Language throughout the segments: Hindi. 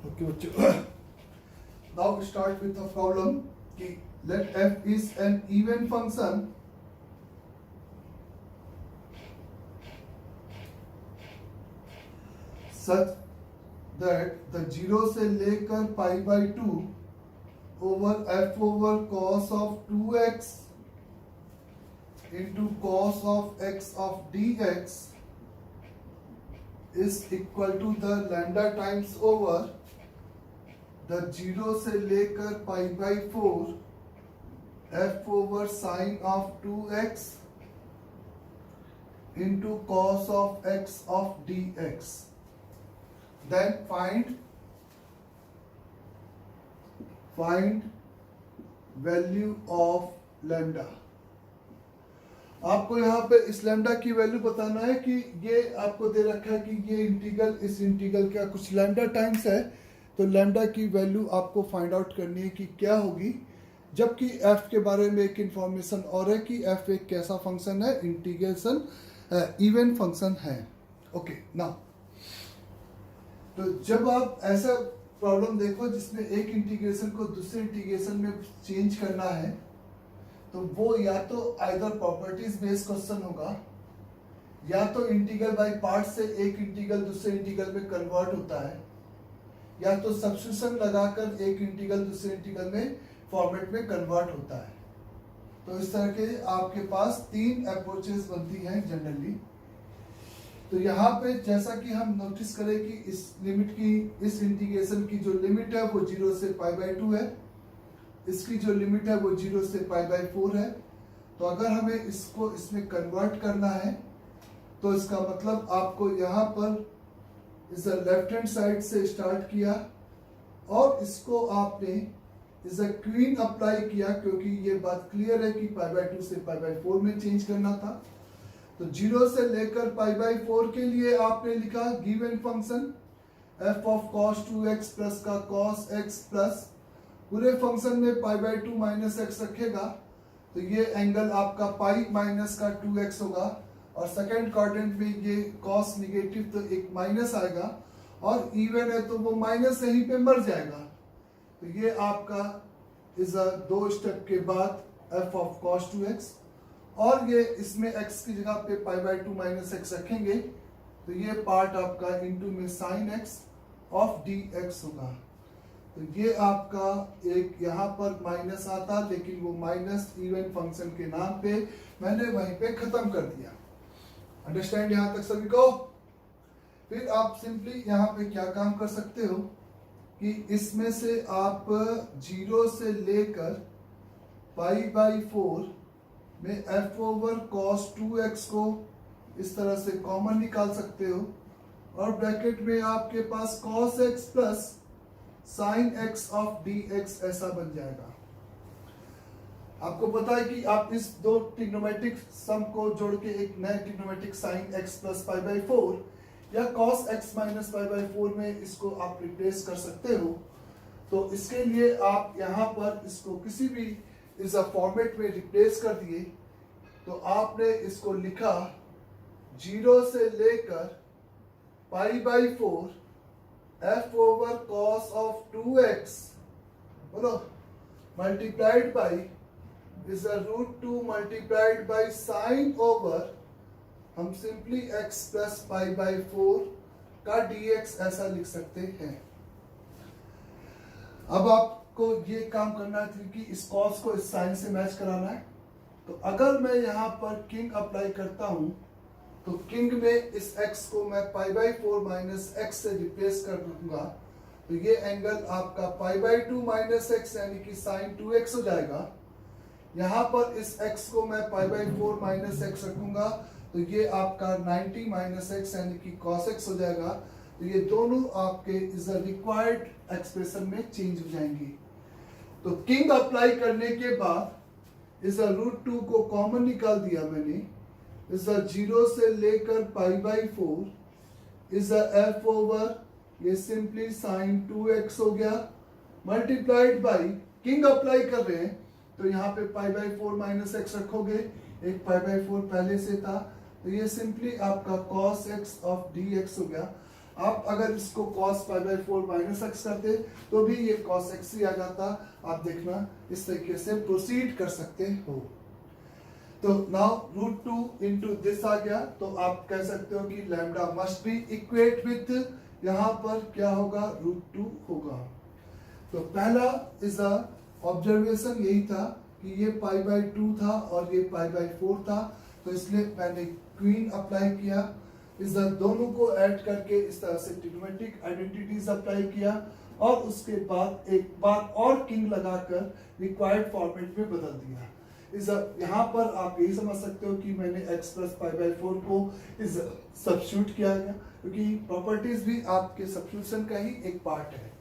Okay, बच्चों. Now we start with a problem कि let f is an even function such that the 0 से लेकर pi by 2 over f over cos of 2x into cos of x of dx is equal to the lambda times over the 0 से लेकर pi by 4 f over sine of 2x into cos of x of dx. Then find value of lambda. आपको यहाँ पे इस लैम्डा की वैल्यू बताना है कि ये आपको दे रखा है कि ये इंटीग्रल इस इंटीग्रल का कुछ लैम्डा टाइम्स है, तो लैम्डा की वैल्यू आपको फाइंड आउट करनी है कि क्या होगी. जबकि f के बारे में एक इंफॉर्मेशन और है कि f एक कैसा फंक्शन है, इंटीग्रेशन इवन फंक्शन है. ओके नाउ, तो जब आप ऐसा प्रॉब्लम देखो जिसमें एक इंटीग्रेशन को दूसरे इंटीग्रेशन में चेंज करना है, तो वो या तो आइदर प्रॉपर्टीज बेस्ड क्वेश्चन होगा या तो इंटीग्रल बाय पार्ट से एक इंटीग्रल दूसरे इंटीग्रल में कन्वर्ट होता है, या तो सब्स्टिट्यूशन लगाकर एक इंटीग्रल दूसरे इंटीग्रल में फॉर्मेट में कन्वर्ट होता है. तो इस तरह के आपके पास तीन अप्रोचेस बनती हैं जनरली. तो यहाँ पे जैसा कि हम नोटिस करें कि इस लिमिट की, इस इंटीग्रेशन की जो लिमिट है वो 0 से पाई बाई 2 है, इसकी जो लिमिट है वो 0 से पाई बाई 4 है. तो अगर हमें इसको इसमें कन्वर्ट करना है तो इसका मतलब आपको यहाँ पर इस लेफ्ट हैंड साइड से स्टार्ट किया और इसको आपने इस क्वीन अप्लाई किया, क्योंकि ये बात क्लियर है कि पाई बाई 2 से पाई बाई 4 में चेंज करना था. तो 0 से लेकर पाई बाई 4 के लिए आपने लिखा given function f of cos 2x plus का cos x प्लस पूरे फंक्शन में पाई बाई 2 माइनस एक्स रखेगा, तो ये एंगल आपका पाई माइनस का 2x होगा. और सेकेंड क्वाड्रेंट में ये cos निगेटिव तो एक माइनस आएगा, और इवन है तो वो माइनस यहीं पे मर जाएगा. तो ये आपका इस दो स्टेप के बाद f ऑफ cos 2x, और ये इसमें x की जगह पे पाई बाई 2 माइनस एक्स रखेंगे, तो ये पार्ट आपका इनटू में साइन x ऑफ dx होगा. तो ये आपका एक यहाँ पर माइनस आता, लेकिन वो माइनस इवन फंक्शन के नाम पे मैंने वहीं पे खत्म कर दिया. अंडरस्टैंड यहाँ तक सभी को? फिर आप सिंपली यहाँ पे क्या काम कर सकते हो कि इसमें से आप 0 से लेकर पाई बाई 4 में f ओवर cos 2x को इस तरह से कॉमन निकाल सकते हो, और ब्रैकेट में आपके पास cos x plus sin x of dx ऐसा बन जाएगा. आपको पता है कि आप इस दो ट्रिग्नोमेट्रिक सम को जोड़ के एक नए trigonometric sin x plus pi by 4 या cos x minus pi by 4 में इसको आप रिप्लेस कर सकते हो. तो इसके लिए आप यहाँ पर इसको किसी भी इस फॉर्मेट में रिप्लेस कर दिए, तो आपने इसको लिखा 0 से लेकर pi by 4 f over cos of 2x बोलो multiplied by is root 2 multiplied by sine over, हम simply x plus pi by 4 का dx ऐसा लिख सकते हैं. अब आपको ये काम करना है कि इस cos को इस साइन से मैच कराना है. तो अगर मैं यहाँ पर किंग अप्लाई करता हूँ, तो किंग में इस x को मैं पाई बाई 4 माइनस एक्स से रिप्लेस कर दूंगा, तो ये एंगल आपका पाई बाई 2 माइनस एक्स यानी कि साइन 2x हो जाएगा. यहाँ पर इस x को मैं पाई बाई 4 माइनस एक्स रखूंगा, तो ये आपका 90 माइनस एक्स यानी कि cos x हो जाएगा. तो ये दोनों आपके इस रिक्वायर्ड एक्सप्रेशन में चेंज हो जाएंगे. तो किंग अप्लाई करने के बाद इस रूट 2 को कॉमन निकाल दिया मैंने. इस 0 से लेकर पाई बाई 4 इस f ओवर ये सिंपली साइन 2x हो गया, मल्टीप्लाइड बाई किंग अप्लाई कर रहे हैं, तो यहाँ पे पाई बाई 4 माइनस एक्स रखोगे, एक पाई बाई 4 पहले से था, तो ये सिंपली आपका cos x ऑफ dx हो गया. आप अगर इसको cos pi by 4 minus x करते तो भी ये cos x ही आ जाता। आप देखना इस तरीके से प्रोसीड कर सकते हो। तो नाउ रूट 2 इंटू दिस आ गया, तो आप कह सकते हो कि lambda must be equate with, यहाँ पर क्या होगा, रूट 2 होगा। तो पहला इज अ ऑब्जर्वेशन यही था कि ये पाई बाई 2 था और ये पाई बाई 4 था, तो इसलिए मैंने क्वीन अप्लाई किया। इस दोनों को ऐड करके इस तरह से ट्रिग्नोमेट्रिक आइडेंटिटीज अप्लाई किया और उसके बाद एक बार और किंग लगाकर रिक्वायर्ड फॉर्मेट में बदल दिया। इस यहाँ पर आप यही समझ सकते हो कि मैंने x प्लस पाई बाई 4 को इस सब्स्टिट्यूट किया गया, क्योंकि प्रॉपर्टीज भी आपके सब्स्टिट्यूशन का ही एक पार्ट है।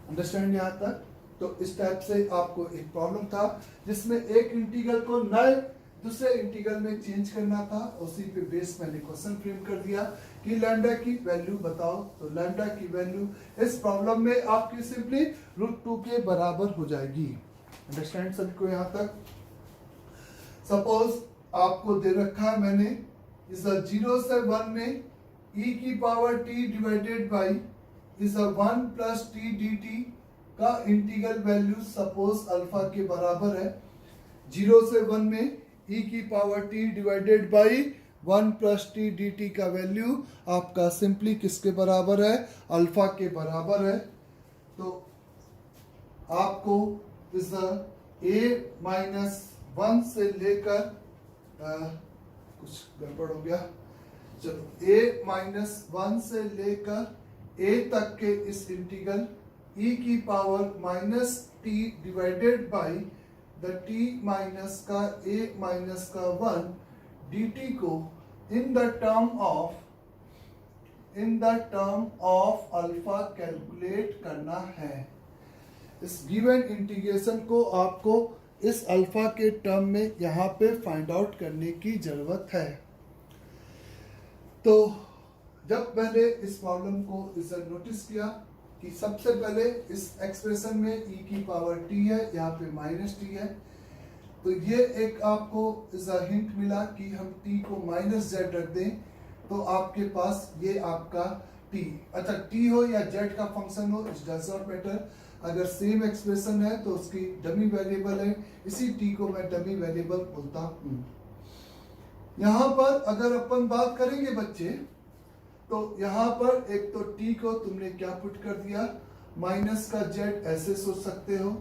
अंडरस्टैंड यहाँ तक? तो इस टाइप से आपको एक प्रॉब्लम था जिसमें एक इंटीग्रल को नए दूसरे इंटीग्रल में चेंज करना था, उसी पे बेस मैंने क्वेश्चन फ्रेम कर दिया कि लैम्डा की वैल्यू बताओ। तो लैम्डा की वैल्यू इस प्रॉब्लम में आपकी सिंपली रूट 2 के बराबर हो जाएगी। अंडरस्टैंड सभी को यहाँ तक? सपोज आपको दे रखा है मैंने इस 0 से 1 में e की पावर t डिवाइडेड बाई इस 1 प्लस टी डी टी का इंटीग्रल वैल्यू सपोज अल्फा के बराबर है। 0 से 1 में e की power t divided by 1 plus T D T का वैल्यू आपका सिंपली किसके बराबर है, अल्फा के बराबर है। तो आपको इस a माइनस 1 से लेकर कुछ गड़बड़ हो गया, चलो a माइनस 1 से लेकर a तक के इस इंटीग्रल e की power minus t divided by the t minus का a माइनस का 1 dt को इन the term of alpha calculate करना है। इस गिवन इंटीग्रेशन को आपको इस अल्फा के टर्म में यहाँ पे फाइंड आउट करने की जरूरत है। तो जब पहले इस प्रॉब्लम को इस नोटिस किया कि सबसे पहले इस एक्सप्रेशन में e की पावर t है, यहाँ पे माइनस t है, तो ये एक आपको इस हिंट मिला कि हम t को माइनस z रख दें तो आपके पास ये आपका t, अच्छा t हो या z का फंक्शन हो, इट डज नॉट मैटर। अगर सेम एक्सप्रेशन है तो उसकी डमी वेरिएबल है, इसी t को मैं डमी वेरिएबल बोलता हूँ। यहाँ पर अगर अपन बात करेंगे बच्चे, तो यहाँ पर एक तो t को तुमने क्या पुट कर दिया, माइनस का z, ऐसे सोच सकते हो।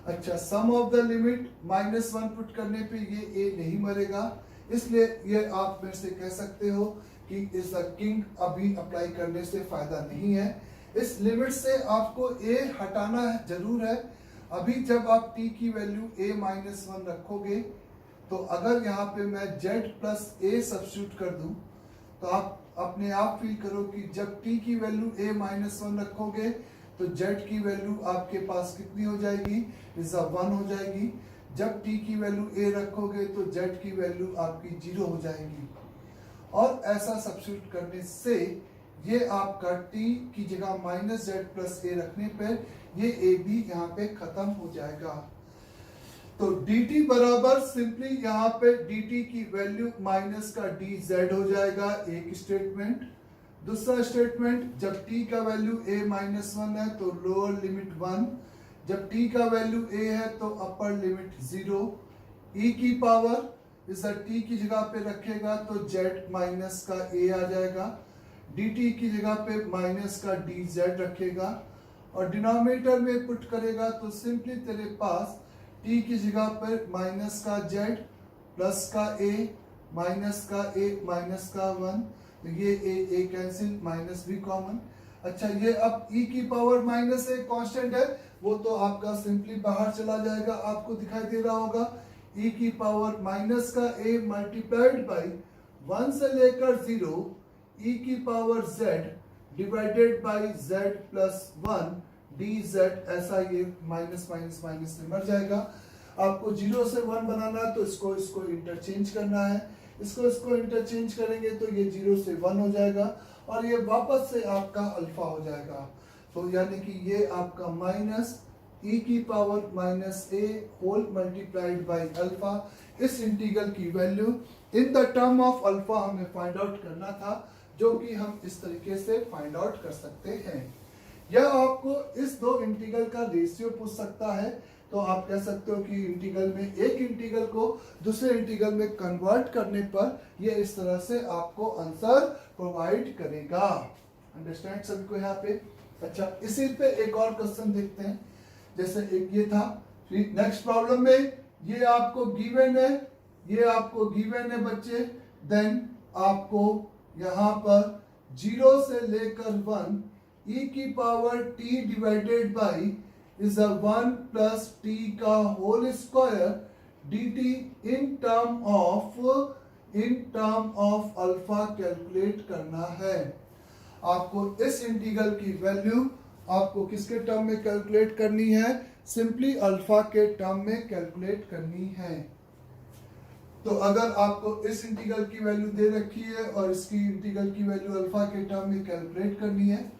अच्छा, sum of the limit minus 1 put करने पे ये a नहीं मरेगा, इसलिए ये आप मेरे से कह सकते हो कि इस किंग अभी अप्लाई करने से फायदा नहीं है। इस लिमिट से आपको a हटाना है, जरूर है। अभी जब आप t की वैल्यू a माइनस 1 रखोगे तो अगर यहाँ पे मैं z प्लस a सब्स्टिट्यूट कर दूं तो आप अपने आप फील करो कि जब t की वैल्यू a माइनस 1 रखोगे तो z की वैल्यू आपके पास कितनी हो जाएगी, इज 1 हो जाएगी। जब t की वैल्यू a रखोगे तो z की वैल्यू आपकी 0 हो जाएगी। और ऐसा सब्स्टिट्यूट करने से ये आपका t की जगह माइनस z प्लस a रखने पर ये a भी यहाँ पे खत्म हो जाएगा। तो dt बराबर सिंपली यहाँ पे dt की वैल्यू माइनस का dz हो जाएगा, एक स्टेटमेंट। दूसरा स्टेटमेंट, जब t का वैल्यू a माइनस 1 है तो लोअर लिमिट 1, जब t का वैल्यू a है तो अपर लिमिट 0। e की पावर इस t की जगह पे रखेगा तो z माइनस का a आ जाएगा, dt की जगह पे माइनस का dz रखेगा और डिनोमिनेटर में पुट करेगा तो सिंपली तेरे पास t की जगह पर माइनस का z प्लस का a माइनस का a माइनस का 1, तो ये a कैंसिल, माइनस भी कॉमन। अच्छा, ये अब e की पावर माइनस एक कांस्टेंट है, वो तो आपका सिंपली बाहर चला जाएगा, आपको दिखाई दे रहा होगा। e की पावर माइनस का a मल्टीप्लाइड बाई 1 से लेकर 0 e की power z divided by z plus 1 dz, ऐसा ये माइनस माइनस माइनस में मर जाएगा। आपको 0 से 1 बनाना है तो इसको इंटरचेंज करना है, इसको इंटरचेंज करेंगे तो ये 0 से 1 हो जाएगा और ये वापस से आपका अल्फा हो जाएगा। तो यानी कि ये आपका माइनस e की power minus a whole multiplied by alpha. इस इंटीग्रल की value in the term of alpha हमें फाइंड आउट करना था, जो कि हम इस तरीके से फाइंड आउट कर सकते हैं। या आपको इस दो इंटीग्रल का रेशियो पूछ सकता है, तो आप कह सकते हो कि इंटीग्रल में एक इंटीग्रल को दूसरे इंटीग्रल में कन्वर्ट करने पर ये इस तरह से आपको आंसर प्रोवाइड करेगा। अंडरस्टैंड सभी को यहाँ पे? अच्छा, इसी पे एक और क्वेश्चन देखते हैं। जैसे एक ये था, नेक्स्ट प्रॉब्लम में ये आपको गिवन है, ये आपको गिवन है बच्चे, देन आपको यहाँ पर 0 से लेकर 1 e की power t divided by is a 1 plus t का whole square dt in term of alpha calculate करना है। आपको इस इंटीग्रल की वैल्यू आपको किसके टर्म में कैलकुलेट करनी है? सिंपली अल्फा के टर्म में कैलकुलेट करनी है। तो अगर आपको इस इंटीग्रल की वैल्यू दे रखी है और इसकी इंटीग्रल की वैल्यू अल्फा के टर्म में कैलकुलेट करनी है,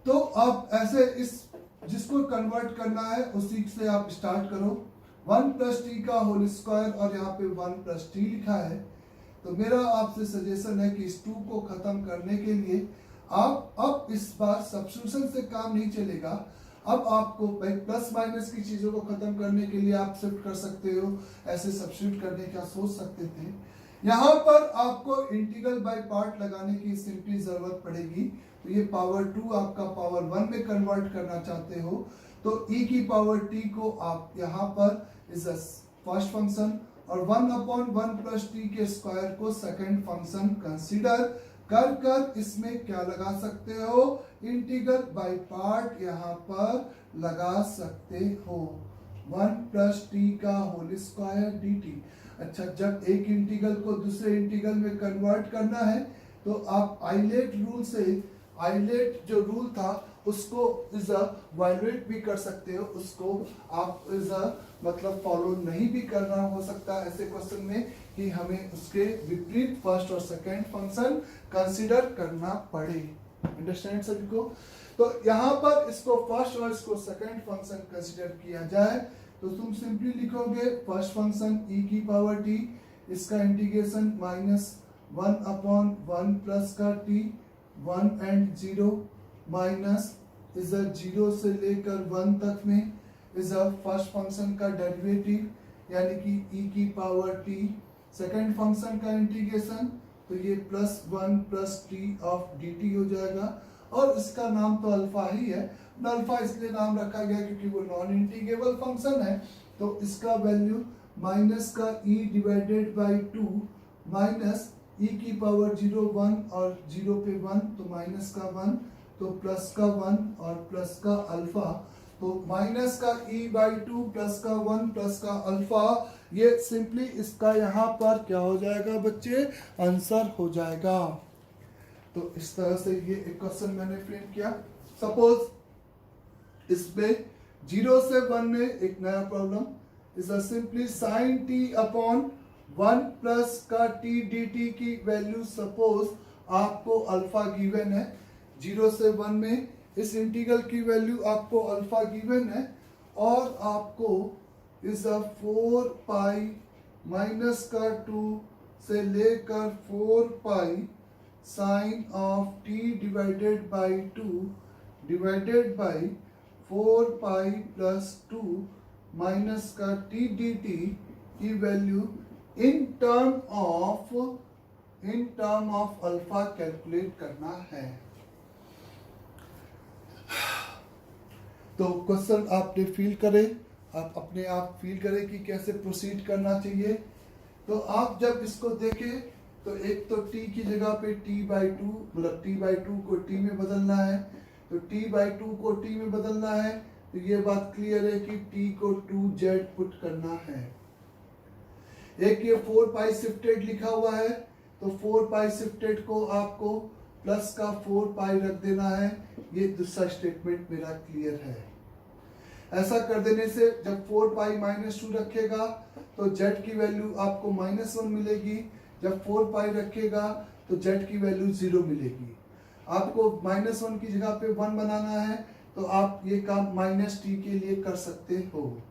तो आप ऐसे इस जिसको कन्वर्ट करना है उसी से आप स्टार्ट करो। 1 प्लस टी का होल स्क्वायर और यहाँ पे 1 प्लस टी लिखा है। तो मेरा आपसे सजेशन है कि इस 2 को खत्म करने के लिए आप अब इस बार सब्स्टिट्यूशन से काम नहीं चलेगा। अब आपको प्लस माइनस की चीजों को खत्म करने के लिए आप शिफ्ट कर सकते हो, ऐसे सब्स्टिट्यूट करने का सोच सकते थे। यहाँ पर आपको इंटीग्रल बाय पार्ट लगाने की सिंपली जरूरत पड़ेगी। तो ये पावर 2 आपका पावर 1 में कन्वर्ट करना चाहते हो, तो e की पावर t को आप यहाँ पर इज फर्स्ट फंक्शन और 1/1 प्लस टी के स्क्वायर को सेकंड फंक्शन कंसीडर कर कर इसमें क्या लगा सकते हो? इंटीग्रल बाय पार्ट यहाँ पर लगा सकते हो। 1 प्लस टी का होल स्क्वायर dt। अच्छा, जब एक इंटीग्रल को दूसरे इंटीग्रल में कन्वर्ट करना है तो आप आइलेट रूल से, आइलेट जो रूल था उसको इज अ वायलेट भी कर सकते हो, उसको आप इज अ मतलब फॉलो नहीं भी करना हो सकता ऐसे क्वेश्चन में कि हमें उसके विपरीत फर्स्ट और सेकंड फंक्शन कंसीडर करना पड़े। अंडरस्टैंड सभी को? तो यहाँ पर इसको फर्स्ट और इसको सेकंड फंक्शन कंसीडर किया जाए तो तुम सिंपली लिखोगे फर्स्ट फंक्शन e की पावर t, इसका इंटीग्रेशन -1/1 प्लस का t 1 एंड 0 माइनस इज 0 से लेकर 1 तक में इज फर्स्ट फंक्शन का डेरिवेटिव यानी कि e की पावर t, सेकंड फंक्शन का इंटीग्रेशन, तो ये +1 प्लस टी ऑफ dt हो जाएगा और इसका नाम तो अल्फा ही है। अल्फा इसलिए नाम रखा गया क्योंकि वो नॉन इंटीग्रेबल फंक्शन है। तो इसका वैल्यू माइनस का e divided by 2 minus e की पावर 0 1 और 0 पे 1 तो माइनस का 1 तो प्लस का 1 और प्लस का अल्फा, तो माइनस का e बाई 2 प्लस का 1 प्लस का अल्फा, ये सिंपली इसका यहाँ पर क्या हो जाएगा बच्चे? आंसर हो जाएगा। तो इस तरह से ये एक क्वेश्चन मैंने फ्रेम किया। सपोज इसमें 0 से 1 में एक नया problem is simply sine t upon 1 plus का t dt की वैल्यू सपोज आपको अल्फा गिवन है। 0 से 1 में इस इंटीग्रल की वैल्यू आपको अल्फा गिवन है और आपको इज 4 पाई माइनस का 2 से लेकर 4 pi sine of t divided by 2 divided by 4 pi plus 2 minus का t dt की value in term of alpha calculate करना है। तो क्वेश्चन आपने फील करे, आप अपने आप फील करें कि कैसे प्रोसीड करना चाहिए। तो आप जब इसको देखें तो एक तो t की जगह पे t/2 मतलब t/2 को t में बदलना है, तो t/2 को t में बदलना है तो ये बात क्लियर है कि t को 2z पुट करना है। एक ये 4 पाई शिफ्टेड लिखा हुआ है तो 4 पाई शिफ्टेड को आपको प्लस का 4 पाई रख देना है। ये दूसरा स्टेटमेंट मेरा क्लियर है। ऐसा कर देने से जब 4 पाई -2 रखेगा तो z की वैल्यू आपको -1 मिलेगी, जब 4 पाई रखेगा तो z की वैल्यू 0 मिलेगी। आपको -1 की जगह पे 1 बनाना है तो आप ये काम -t के लिए कर सकते हो,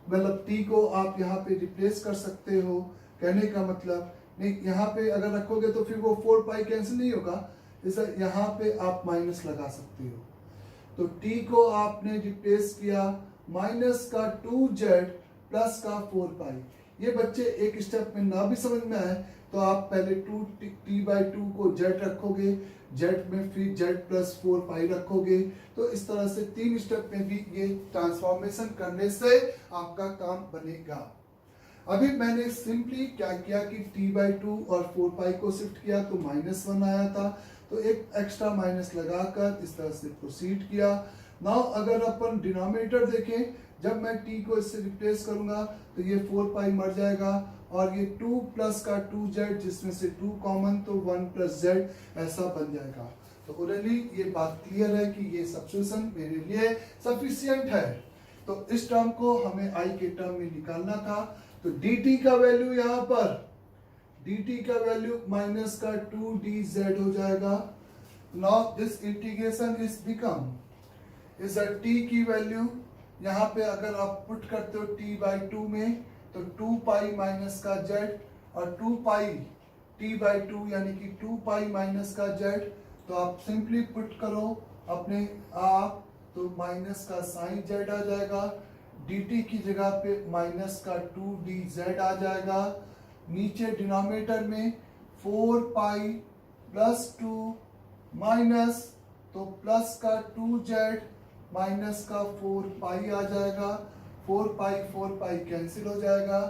मतलब t को आप यहाँ पे रिप्लेस कर सकते हो। कहने का मतलब नहीं, यहाँ पे अगर रखोगे तो फिर वो 4 पाई कैंसिल नहीं होगा, इसलिए यहाँ पे आप माइनस लगा सकते हो। तो t को आपने रिप्लेस किया माइनस का 2z प्लस का 4 पाई। ये बच्चे एक स्टेप में ना भी समझ में आए तो आप पहले 2t/2 को z रखोगे, z में फिर z प्लस 4 पाई रखोगे। तो इस तरह से 3 स्टेप में भी ये ट्रांसफॉर्मेशन करने से आपका काम बनेगा। अभी मैंने सिंपली क्या किया कि t/2 और 4 पाई को शिफ्ट किया तो -1 आया था, तो एक एक्स्ट्रा माइनस लगाकर इस तरह से प्रोसीड किया। नाउ अगर अपन डिनोमिनेटर देखें, जब मैं t को इससे रिप्लेस करूंगा तो ये 4 पाई मर जाएगा और ये 2 प्लस का 2z जिसमें से 2 कॉमन तो 1 प्लस z ऐसा बन जाएगा। तो ओरली ये बात क्लियर है कि ये सब्स्टिट्यूशन मेरे लिए सफिशिएंट है। तो इस टर्म को हमें i के टर्म में निकालना था। तो dt का वैल्यू यहाँ पर dt का वैल्यू माइनस का 2dz हो जाएगा। Now this integration is become is t की वैल्यू यहाँ पे अगर आप पुट करते हो t/2 में तो 2 पाई माइनस का z और 2 पाई t/2 यानी कि 2 पाई माइनस का z। तो आप सिंपली पुट करो अपने आप तो माइनस का साइन z आ जाएगा, dt की जगह पे माइनस का 2dz आ जाएगा। नीचे डिनोमिनेटर में 4 पाई प्लस 2 माइनस तो प्लस का 2z माइनस का 4 पाई आ जाएगा। 4 पाई कैंसिल हो जाएगा,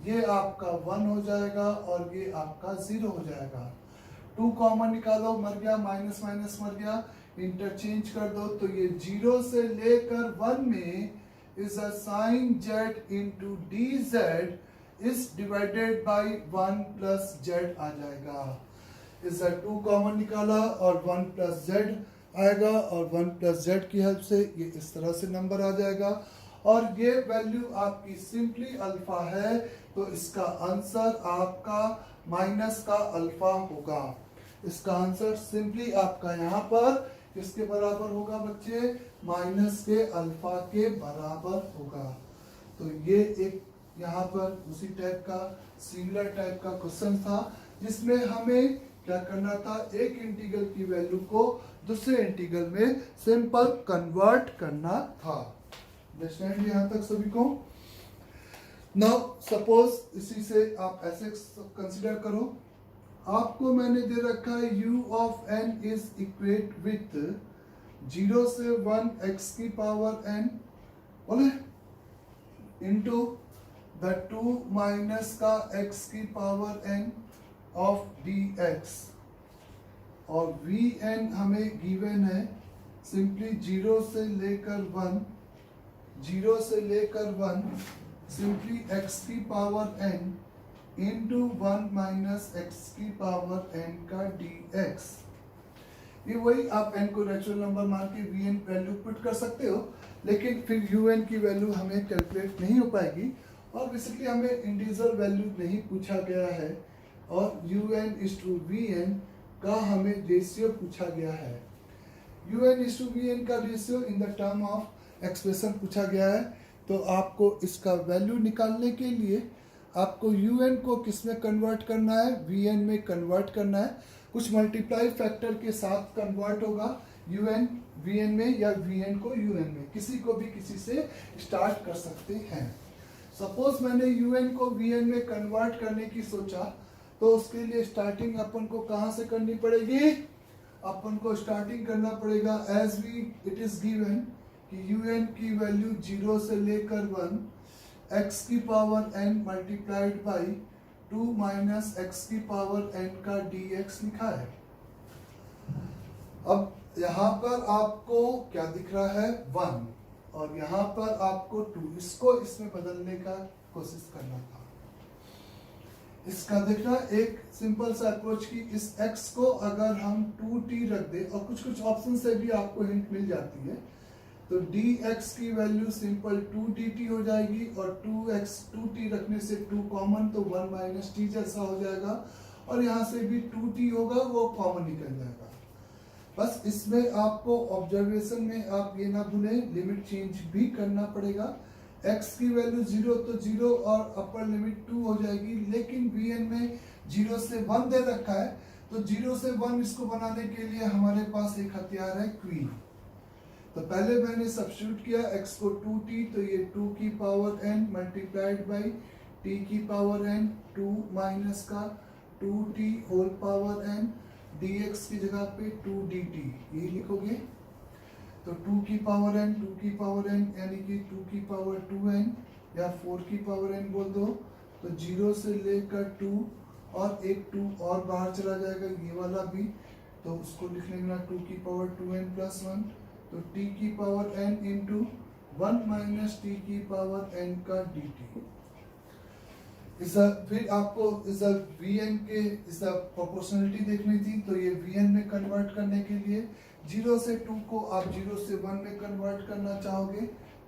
ये आपका 1 हो जाएगा और ये आपका 0 हो जाएगा। 2 कॉमन निकालो, मर गया, माइनस माइनस मर गया, इंटरचेंज कर दो तो ये 0 से लेकर 1 में is a sine z into dz is divided by 1 plus z आ जाएगा। इस 2 कॉमन निकाला और 1 प्लस z आएगा और 1 प्लस z की हेल्प से ये इस तरह से नंबर आ जाएगा और ये वैल्यू आपकी सिंपली अल्फा है। तो इसका आंसर आपका माइनस का अल्फा होगा। इसका आंसर सिंपली आपका यहाँ पर किसके बराबर होगा बच्चे? माइनस के अल्फा के बराबर होगा। तो ये एक यहाँ पर उसी टाइप का सिमिलर टाइप का क्वेश्चन था जिसमें हमें क्या करना था, एक इंटीग्रल की वैल्यू को दूसरे इंटीग्रल में सिंपल कन्वर्ट करना था। अंडरस्टैंड यहाँ तक सभी को? नाउ सपोज इसी से आप ऐसे कंसीडर करो, आपको मैंने दे रखा है u of n is equate with 0 से 1 x की पावर n बोले इंटू द 2 माइनस का x की पावर n ऑफ dx और vn हमें गिवन है सिंपली 0 से लेकर 1 सिंपली x की power n into 1 minus x की पावर n का dx। ये वही आप n को नेचुरल नंबर मान के vn वैल्यू पुट कर सकते हो, लेकिन फिर un की वैल्यू हमें कैलकुलेट नहीं हो पाएगी और बेसिकली हमें इंडिविजुअल वैल्यू नहीं पूछा गया है और un/vn का हमें रेशियो पूछा गया है। un/vn का ratio in the term of expression पूछा गया है। तो आपको इसका वैल्यू निकालने के लिए आपको un को किस में कन्वर्ट करना है? vn में कन्वर्ट करना है। कुछ मल्टीप्लाई फैक्टर के साथ कन्वर्ट होगा un vn में या vn को un में, किसी को भी किसी से स्टार्ट कर सकते हैं। सपोज मैंने un को vn में कन्वर्ट करने की सोचा तो उसके लिए स्टार्टिंग अपन को कहाँ से करनी पड़ेगी? अपन को स्टार्टिंग करना पड़ेगा as we it is given कि un की वैल्यू 0 से लेकर 1 x की power n multiplied by 2 minus x की पावर n का dx लिखा है। अब यहाँ पर आपको क्या दिख रहा है? 1 और यहाँ पर आपको 2, इसको इसमें बदलने का कोशिश करना था। इसका देखना एक सिंपल सा अप्रोच की इस x को अगर हम 2t रख दे और कुछ कुछ ऑप्शन से भी आपको हिंट मिल जाती है तो dx की वैल्यू सिंपल 2dt हो जाएगी और 2t रखने से 2 कॉमन तो 1 माइनस t जैसा हो जाएगा और यहाँ से भी 2t होगा वो कॉमन निकल जाएगा। बस इसमें आपको ऑब्जर्वेशन में आप ये ना भूलें लिमिट चेंज भी करना पड़ेगा। x की वैल्यू 0 तो 0 और अपर लिमिट 2 हो जाएगी, लेकिन vn में 0 से 1 दे रखा है, तो 0 से 1 इसको बनाने के लिए हमारे पास एक हथियार है क्वीन। तो पहले मैंने सब्स्टिट्यूट किया x को 2t, तो ये 2 की power n multiplied by t की पावर n, 2 माइनस का 2t whole power n, dx की जगह पे 2 dt ये लिखोगे। तो 2 की पावर n, 2 की पावर n यानी कि 2 की पावर 2n या 4 की पावर n बोल दो। तो 0 से लेकर 2 और एक 2 और बाहर चला जाएगा, ये वाला भी, तो उसको लिख लेना 2 की पावर 2n प्लस 1, तो t की power n into 1 minus t की पावर n का dt। फिर आपको vn के प्रोपोर्शनलिटी देखनी थी, तो ये vn में कन्वर्ट करने के लिए 0 से 2 को आप 0 से 1 में कन्वर्ट करना चाहोगे,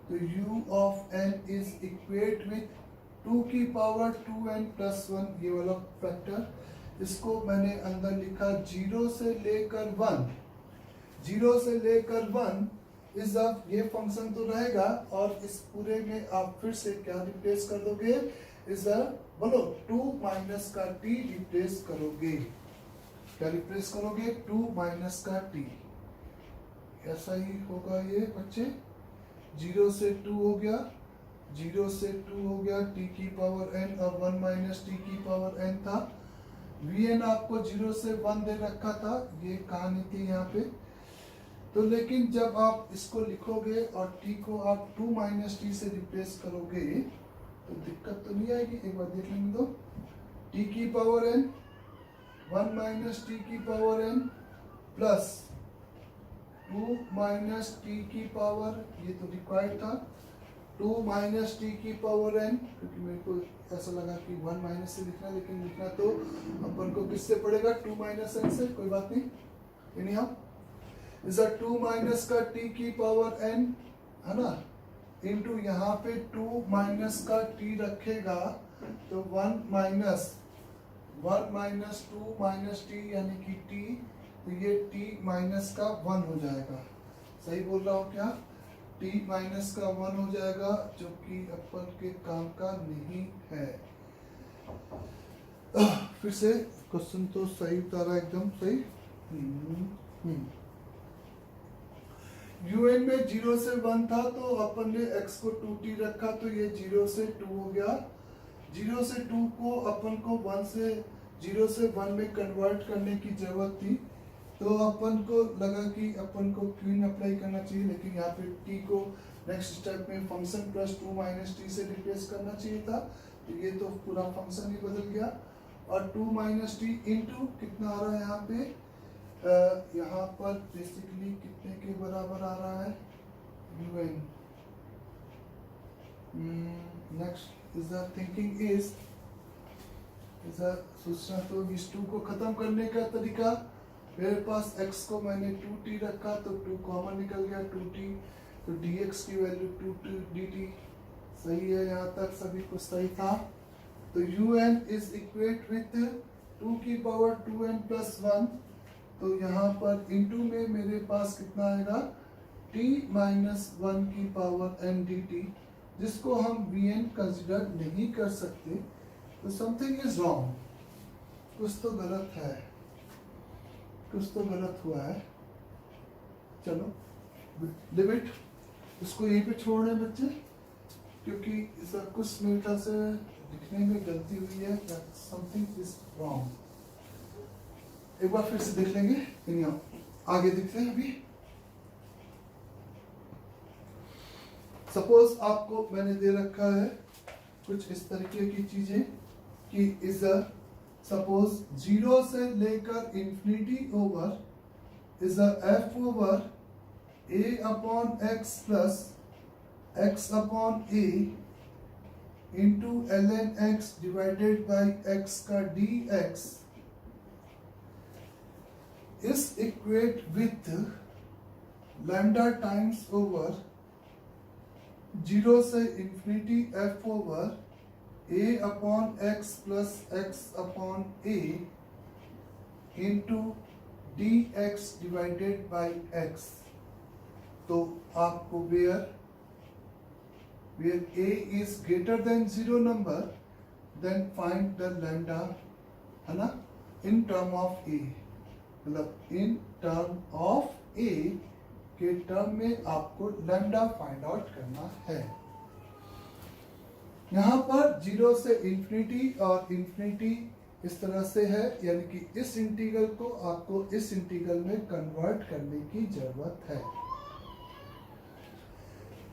तो u of n is equate with 2 की पावर 2n प्लस 1 ये वाला फैक्टर। इसको मैंने अंदर लिखा 0 से लेकर 1, 0 से लेकर 1 ये फंक्शन तो रहेगा, और इस पूरे में आप फिर से क्या रिप्लेस कर दोगे, बोलो 2 माइनस का t रिप्लेस करोगे। क्या रिप्लेस करोगे, 2 माइनस का t। ऐसा ही होगा ये बच्चे, 0 से 2 हो गया, 0 से 2 हो गया t की पावर n, और 1 माइनस t की पावर n था। vn आपको 0 से 1 दे रखा था, ये कहानी थी यहाँ पे। तो लेकिन जब आप इसको लिखोगे और t को आप 2 माइनस t से रिप्लेस करोगे तो दिक्कत तो नहीं आएगी। एक बार देख लेंगे, तो t की पावर n 1 माइनस t की power n plus 2 minus t की पावर, ये तो रिक्वायर्ड था, 2 माइनस टी की पावर n, क्योंकि मेरे को ऐसा लगा कि 1 माइनस से लिखना, लेकिन लिखना तो अपन को किससे पड़ेगा, 2 माइनस n से, कोई बात नहीं। यानी हम 2 माइनस का t की पावर n है ना, इंटू यहाँ पे 2 माइनस का t रखेगा, तो 1 माइनस 2 माइनस t यानी कि t, तो ये t माइनस का 1 हो जाएगा। सही बोल रहा हूँ क्या, t माइनस का 1 हो जाएगा, जो कि अपन के काम का नहीं है। फिर से क्वेश्चन तो सही उतारा, एकदम सही। un में 0 से 1 था, तो अपन ने x को 2t रखा, तो ये 0 से 2 हो गया। 0 से 2 को अपन को 0 से 1 में कन्वर्ट करने की जरूरत थी, तो अपन को लगा कि अपन को क्वीन अप्लाई करना चाहिए, लेकिन यहाँ पे t को नेक्स्ट स्टेप में फंक्शन प्लस 2 माइनस t से रिप्लेस करना चाहिए था, तो ये तो पूरा फंक्शन ही बदल गया। और 2 माइनस t इंटू कितना आ रहा है यहाँ पे, यहाँ पर बेसिकली कितने के बराबर आ रहा है, un। Next is the thinking is सोचना, तो इस 2 को खत्म करने का तरीका, मेरे पास x को मैंने 2t रखा, तो 2 कॉमन निकल गया, 2t, तो dx की वैल्यू 2t dt। सही है, यहाँ तक सभी कुछ सही था। तो un इज इक्वेट विथ 2 की पावर 2n प्लस 1, तो यहाँ पर इंटू में मेरे पास कितना आएगा, t माइनस 1 की पावर n dt, जिसको हम vn कंसिडर नहीं कर सकते। तो समथिंग इज रॉन्ग, कुछ तो गलत है, कुछ तो गलत हुआ है। चलो लिमिट इसको यहीं पे छोड़ रहे बच्चे, क्योंकि इसका कुछ मेरे ख्याल से लिखने में गलती हुई है, समथिंग इज रॉन्ग। एक बार फिर से देख लेंगे, आगे देखते हैं। अभी सपोज आपको मैंने दे रखा है कुछ इस तरीके की चीजें कि इज सपोज 0 से लेकर infinity over is f over a upon x plus x upon a into ln x divided by x का dx is equate with lambda times over 0 से infinity f over a upon x plus x upon a into dx divided by x। तो आपको where a is greater than 0 number, then find the lambda है ना, इन टर्म ऑफ ए, मतलब इन टर्म ऑफ ए के टर्म में आपको लैम्डा फाइंड आउट करना है। यहाँ पर 0 से इंफिनिटी और इंफिनिटी इस तरह से है, यानी कि इस इंटीग्रल को आपको इस इंटीग्रल में कन्वर्ट करने की जरूरत है।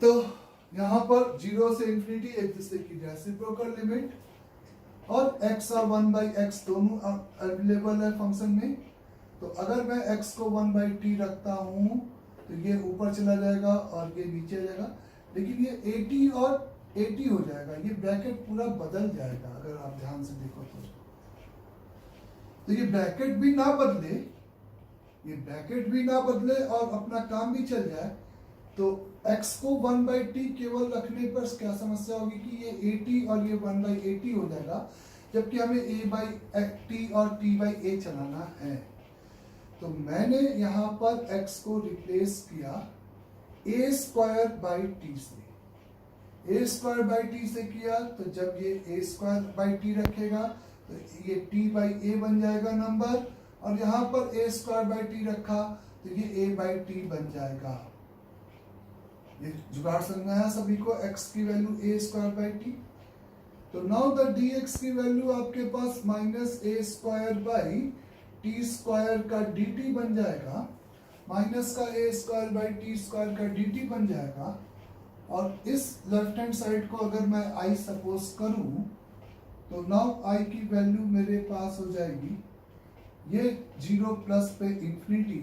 तो यहाँ पर 0 से इंफिनिटी एक दूसरे की रेसिप्रोकल लिमिट, और x और 1/x दोनों अवेलेबल है फंक्शन में। तो अगर मैं x को 1/t रखता हूँ तो ये ऊपर चला जाएगा और ये नीचे आ जाएगा, लेकिन ये 80 और 80 हो जाएगा, ये ब्रैकेट पूरा बदल जाएगा अगर आप ध्यान से देखो तो ये ब्रैकेट भी ना बदले, ये ब्रैकेट भी ना बदले और अपना काम भी चल जाए, तो x को 1/t केवल रखने पर क्या समस्या होगी कि ये 80 और ये 1/80 हो जाएगा, जबकि हमें a/t और t/a चलाना है। तो मैंने यहाँ पर x को रिप्लेस किया a²/t से, a²/t से किया, तो जब ये a²/t रखेगा तो ये t/a बन जाएगा नंबर, और यहाँ पर a²/t रखा तो ये a/t बन जाएगा। ये जुगाड़ समझ में आया सभी को, x की वैल्यू a²/t। तो नाउ द dx की वैल्यू आपके पास -a²/t² का dt बन जाएगा, माइनस का a²/t² का dt बन जाएगा। और इस लेफ्ट हैंड साइड को अगर मैं i सपोज करूं तो नाउ i की वैल्यू मेरे पास हो जाएगी, ये 0 प्लस पे इंफिनिटी,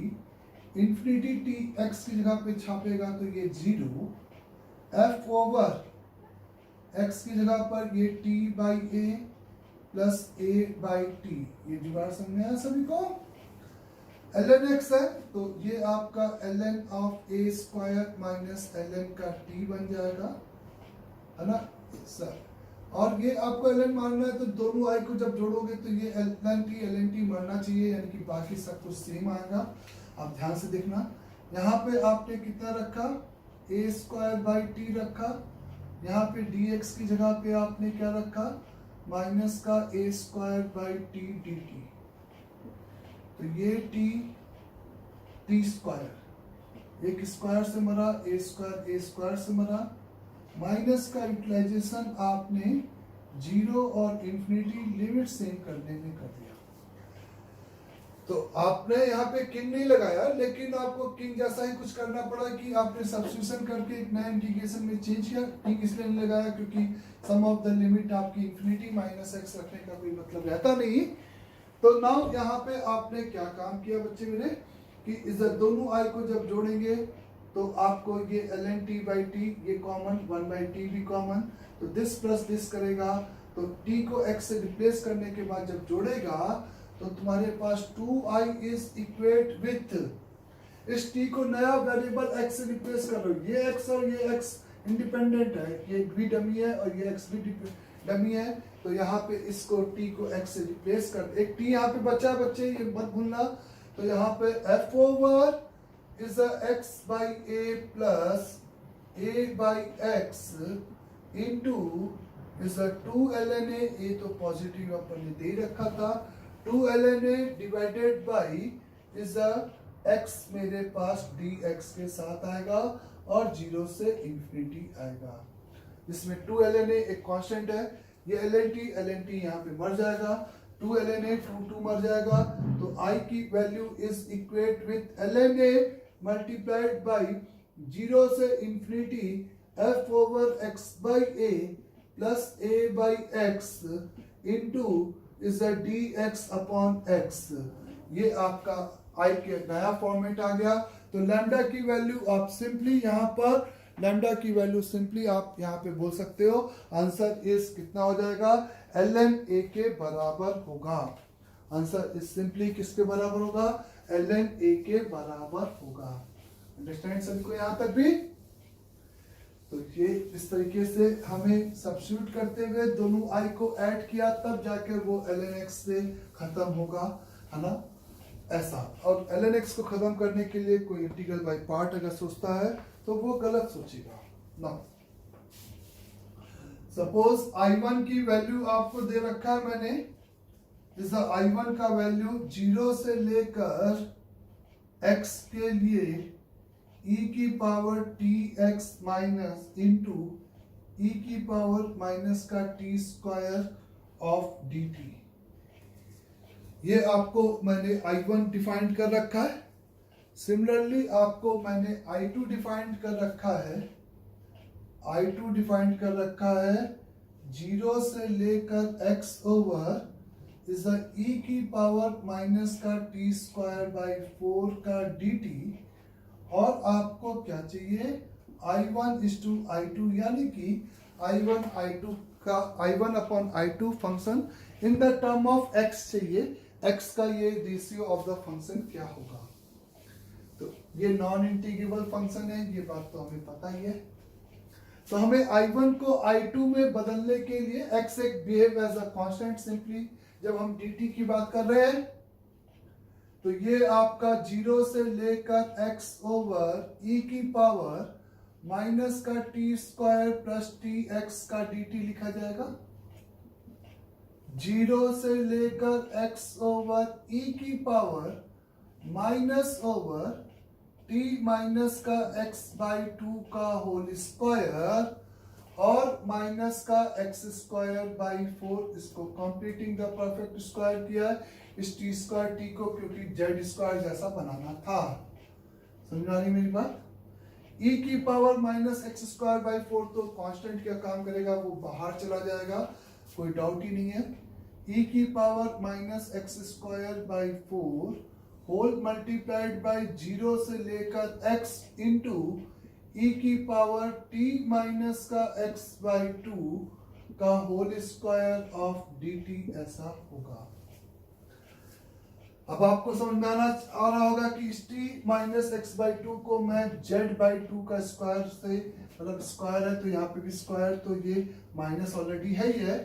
इंफिनिटी टी एक्स की जगह पे छापेगा तो ये 0, f ओवर x की जगह पर ये t/a प्लस a/t, ये जुगाड़ समझ में आया सभी को। ln x है तो ये आपका ln of a² minus ln का t बन जाएगा, है ना सर। और ये आपको ln मानना है तो दोनों i को जब जोड़ोगे तो ये ln t मानना चाहिए, यानी कि बाकी सब कुछ सेम आएगा। आप ध्यान से देखना, यहाँ पे आपने कितना रखा, a²/t रखा, यहाँ पे dx की जगह पे आपने क्या रखा, माइनस का a²/t dt। तो ये t², एक स्क्वायर से मरा, a² से मरा, माइनस का यूटिलाइजेशन आपने 0 और इंफिनिटी लिमिट सेम करने में कर दिया। तो आपने यहाँ पे किंग नहीं लगाया, लेकिन आपको किंग जैसा ही कुछ करना पड़ा कि आपने सब्स्टिट्यूशन करके एक नया इंटीग्रेशन में चेंज किया। किंग इसलिए नहीं लगाया क्योंकि सम ऑफ द लिमिट आपकी इंफिनिटी माइनस x रखने का कोई मतलब रहता नहीं। तो नाउ यहाँ पे आपने क्या काम किया बच्चे मेरे, कि इस दोनों i को जब जोड़ेंगे तो आपको ये ln t/t ये कॉमन, 1/t भी कॉमन, तो दिस प्लस दिस करेगा, तो t को x से रिप्लेस करने के बाद जब जोड़ेगा तो तुम्हारे पास 2i इज इक्वेट विथ, इस t को नया वेरिएबल x से रिप्लेस कर लो। ये x और ये x इंडिपेंडेंट है, ये भी डमी है और ये x भी डमी है, तो यहाँ पे इसको t को x से रिप्लेस कर, एक t यहाँ पे बचा बच्चे, ये मत भूलना। तो यहाँ पे f over is a x/a plus a/x into is a 2 ln a, ये तो पॉजिटिव अपन ने दे रखा था, 2 ln a divided by is a x मेरे पास dx के साथ आएगा और 0 से इंफिनिटी आएगा। इसमें 2 ln a एक कांस्टेंट है, ये ln t यहाँ पे मर जाएगा, 2 ln a 2 मर जाएगा, तो i की value is equate with ln a multiplied by 0 से infinity f over x/a plus a/x into is a dx upon x। ये आपका i के नया फॉर्मेट आ गया। तो लैम्डा की वैल्यू आप सिंपली यहाँ पर, लैम्डा की वैल्यू सिंपली आप यहाँ पे बोल सकते हो, आंसर इस कितना हो जाएगा, ln a के बराबर होगा। आंसर इस सिंपली किसके बराबर होगा, ln a के बराबर होगा। अंडरस्टैंड सभी को यहाँ तक भी। तो ये इस तरीके से हमें सब्स्टिट्यूट करते हुए दोनों i को ऐड किया, तब जाकर वो ln x से खत्म होगा, है ना ऐसा। और ln x को खत्म करने के लिए कोई इंटीग्रल बाय पार्ट अगर सोचता है तो वो गलत सोचेगा ना। सपोज i1 की वैल्यू आपको दे रखा है मैंने इस I1 का वैल्यू 0 से लेकर x के लिए e की power tx minus into e की पावर माइनस का t स्क्वायर ऑफ dt। ये आपको मैंने I1 डिफाइंड कर रखा है। सिमिलरली आपको मैंने I2 डिफाइंड कर रखा है। I2 डिफाइंड कर रखा है 0 से लेकर x ओवर इज e की पावर माइनस का t स्क्वायर बाई 4 का dt। और आपको क्या चाहिए, I1 इज टू I2, यानी कि I1 I2 का I1 upon I2 function in the term of x चाहिए। x का ये रेशियो ऑफ द फंक्शन क्या होगा। तो ये नॉन इंटीग्रेबल फंक्शन है, ये बात तो हमें पता ही है। तो हमें I1 को I2 में बदलने के लिए x एक behave as a constant. Simply जब हम dt की बात कर रहे हैं तो ये आपका 0 से लेकर x ओवर e की पावर माइनस का t स्क्वायर प्लस tx का dt लिखा जाएगा। 0 से लेकर x ओवर e की power minus over t minus का x बाई 2 का होल स्क्वायर और माइनस का x स्क्वायर बाई 4। इसको कंप्लीटिंग द परफेक्ट स्क्वायर किया है इस t स्क्वायर t को, क्योंकि z स्क्वायर जैसा बनाना था। समझ आ रही मेरी बात। e की power minus x square by 4 तो कांस्टेंट क्या काम करेगा, वो बाहर चला जाएगा, कोई डाउट ही नहीं है। e की power minus x square by 4 whole multiplied by 0 से लेकर x इंटू e की पावर t माइनस का x बाई 2 का होल स्क्वायर ऑफ dt ऐसा होगा। अब आपको समझ में आ रहा होगा कि इस t माइनस एक्स बाई 2 को मैं z बाई 2 का स्क्वायर से, मतलब स्क्वायर है तो यहाँ पे भी स्क्वायर, तो ये माइनस ऑलरेडी है ही है।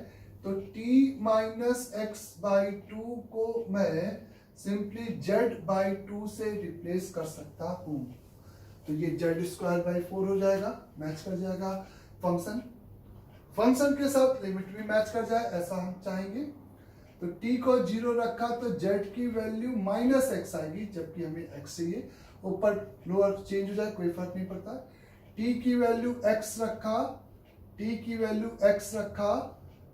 तो t माइनस एक्स बाई 2 को मैं सिंपली z बाई 2 से रिप्लेस कर सकता हूँ। तो ये z स्क्वायर बाई 4 हो जाएगा, मैच कर जाएगा फंक्शन के साथ, लिमिट भी मैच कर जाए ऐसा हम चाहेंगे। तो t को 0 रखा तो z की वैल्यू माइनस एक्स आएगी, जबकि हमें x चाहिए। ऊपर लोअर चेंज हो जाए कोई फर्क नहीं पड़ता। t की वैल्यू x रखा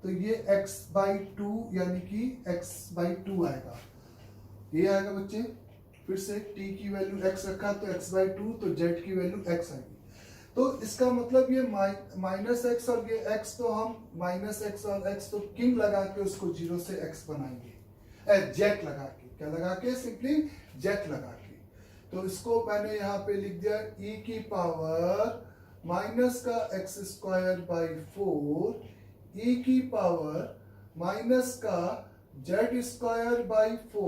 तो ये x बाई 2 यानी कि x बाई 2 आएगा। ये आएगा बच्चे, फिर से t की वैल्यू x रखा तो x बाई 2, तो z की वैल्यू x आएगी। तो इसका मतलब ये माइनस एक्स और ये x, तो हम माइनस एक्स और x तो किंग लगा के उसको 0 से x बनाएंगे, जेट लगा के, क्या लगा के, सिंपली जेट लगा के। तो इसको मैंने यहाँ पे लिख दिया e की पावर माइनस का एक्स स्क्वायर बाई 4 e की पावर माइनस का z स्क्वायर बाई 4